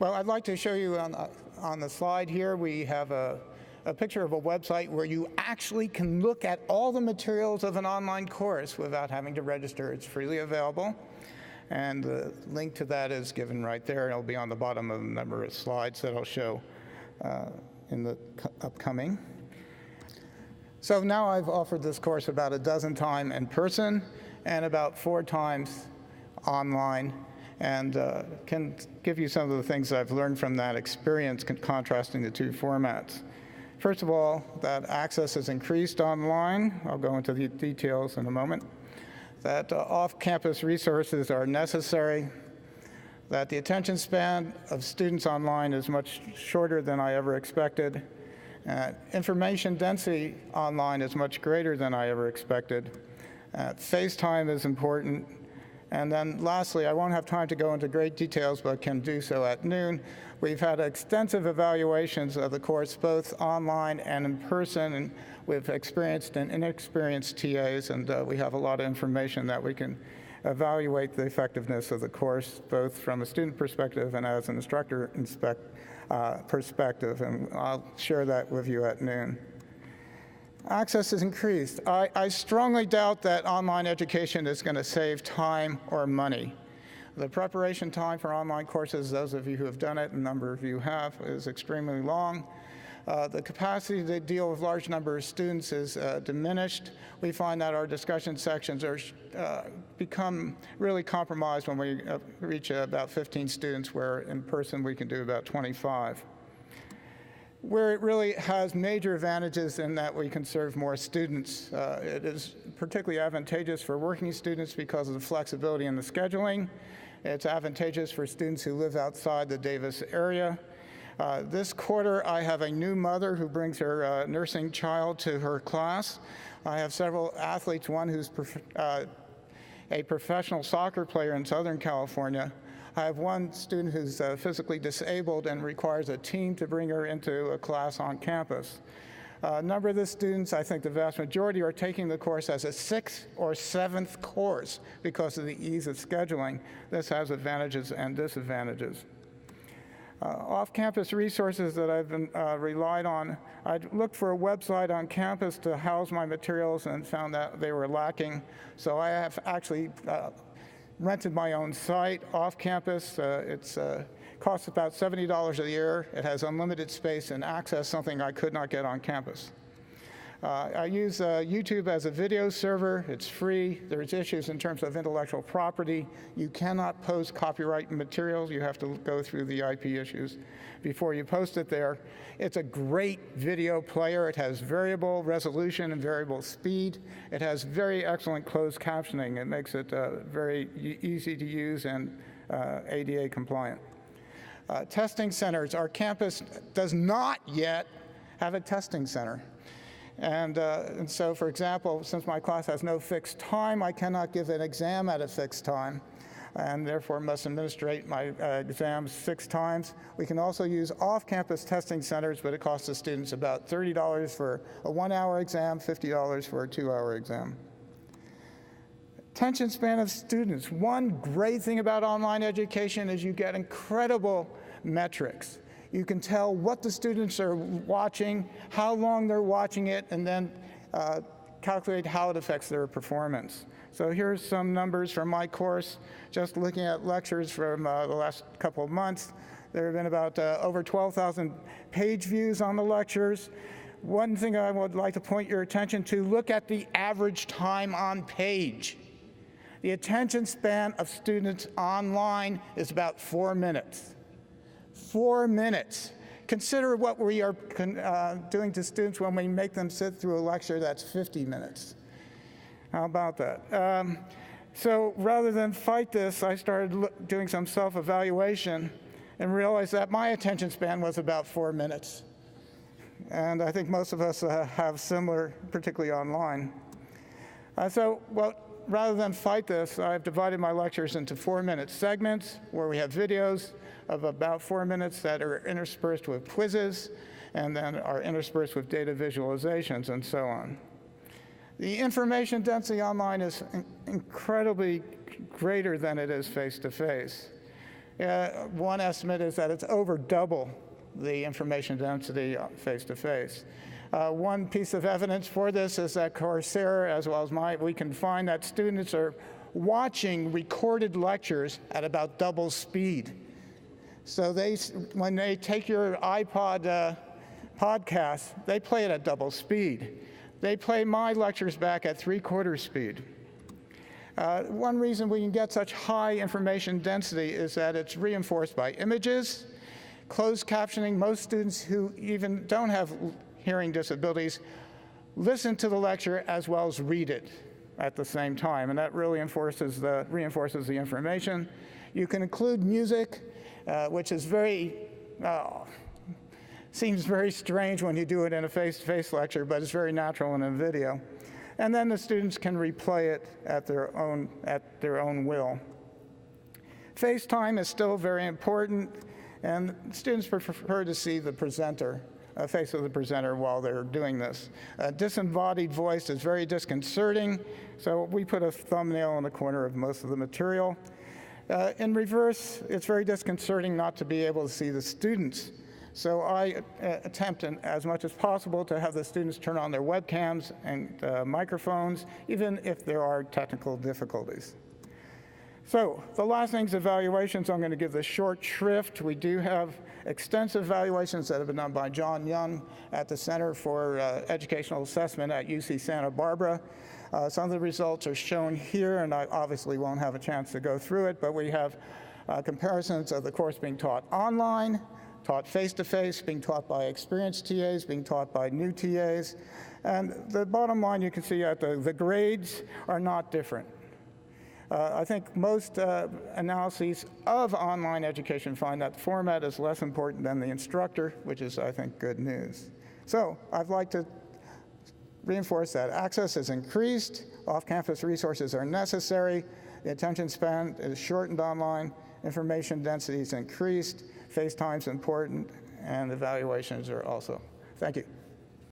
Well, I'd like to show you on the slide here, we have a picture of a website where you actually can look at all the materials of an online course without having to register. It's freely available. And the link to that is given right there. It'll be on the bottom of a number of slides that I'll show in the upcoming. So now I've offered this course about a dozen times in person and about 4 times online, and can give you some of the things that I've learned from that experience contrasting the 2 formats. First of all, that access has increased online. I'll go into the details in a moment. That off-campus resources are necessary. That the attention span of students online is much shorter than I ever expected. Information density online is much greater than I ever expected. FaceTime is important. And then lastly, I won't have time to go into great details, but can do so at noon. We've had extensive evaluations of the course, both online and in person, and with experienced and inexperienced TAs, and we have a lot of information that we can evaluate the effectiveness of the course, both from a student perspective and as an instructor perspective, and I'll share that with you at noon. Access has increased. I strongly doubt that online education is going to save time or money. The preparation time for online courses, those of you who have done it, a number of you have, is extremely long. The capacity to deal with large number of students is diminished. We find that our discussion sections are become really compromised when we reach about 15 students, where in person we can do about 25. Where it really has major advantages in that we can serve more students. It is particularly advantageous for working students because of the flexibility in the scheduling. It's advantageous for students who live outside the Davis area. This quarter, I have a new mother who brings her nursing child to her class. I have several athletes, one who's a professional soccer player in Southern California. I have one student who's physically disabled and requires a team to bring her into a class on campus. A number of the students, I think the vast majority, are taking the course as a 6th or 7th course because of the ease of scheduling. This has advantages and disadvantages. Off-campus resources that I've been relied on, I looked for a website on campus to house my materials and found that they were lacking. So I have actually rented my own site off campus. It costs about $70 a year. It has unlimited space and access, something I could not get on campus. I use YouTube as a video server. It's free. There's issues in terms of intellectual property. You cannot post copyright materials. You have to go through the IP issues before you post it there. It's a great video player. It has variable resolution and variable speed. It has very excellent closed captioning. It makes it very easy to use and ADA compliant. Testing centers. Our campus does not yet have a testing center. And so, for example, since my class has no fixed time, I cannot give an exam at a fixed time, and therefore must administrate my exams 6 times. We can also use off-campus testing centers, but it costs the students about $30 for a 1-hour exam, $50 for a 2-hour exam. Attention span of students. One great thing about online education is you get incredible metrics. You can tell what the students are watching, how long they're watching it, and then calculate how it affects their performance. So here's some numbers from my course. Just looking at lectures from the last couple of months, there have been about over 12,000 page views on the lectures. One thing I would like to point your attention to, look at the average time on page. The attention span of students online is about 4 minutes. 4 minutes. Consider what we are doing to students when we make them sit through a lecture that's 50 minutes. How about that? So rather than fight this, I started doing some self-evaluation and realized that my attention span was about 4 minutes. And I think most of us have similar, particularly online. Rather than fight this, I've divided my lectures into 4-minute segments where we have videos of about 4 minutes that are interspersed with quizzes and then are interspersed with data visualizations and so on. The information density online is incredibly greater than it is face-to-face. One estimate is that it's over double the information density face-to-face. One piece of evidence for this is that Coursera, as well as we can find that students are watching recorded lectures at about double speed. So when they take your iPod podcast, they play it at double speed. They play my lectures back at 3/4 speed. One reason we can get such high information density is that it's reinforced by images, closed captioning. Most students who even don't have hearing disabilities listen to the lecture as well as read it at the same time, and that really reinforces the information. You can include music, which is seems very strange when you do it in a face-to-face lecture, but it's very natural in a video. And then the students can replay it at their own will. FaceTime is still very important, and students prefer to see the presenter, face of the presenter while they're doing this. Disembodied voice is very disconcerting, so we put a thumbnail in the corner of most of the material. In reverse, it's very disconcerting not to be able to see the students. So I attempt as much as possible to have the students turn on their webcams and microphones, even if there are technical difficulties. So the last thing is evaluations. I'm going to give the short shrift. We do have extensive evaluations that have been done by John Young at the Center for Educational Assessment at UC Santa Barbara. Some of the results are shown here, and I obviously won't have a chance to go through it, but we have comparisons of the course being taught online, taught face-to-face, being taught by experienced TAs, being taught by new TAs. And the bottom line, you can see that the grades are not different. I think most analyses of online education find that format is less important than the instructor, which is, I think, good news. So I'd like to reinforce that access is increased, off-campus resources are necessary, the attention span is shortened online, information density is increased, FaceTime is important, and evaluations are also. Thank you.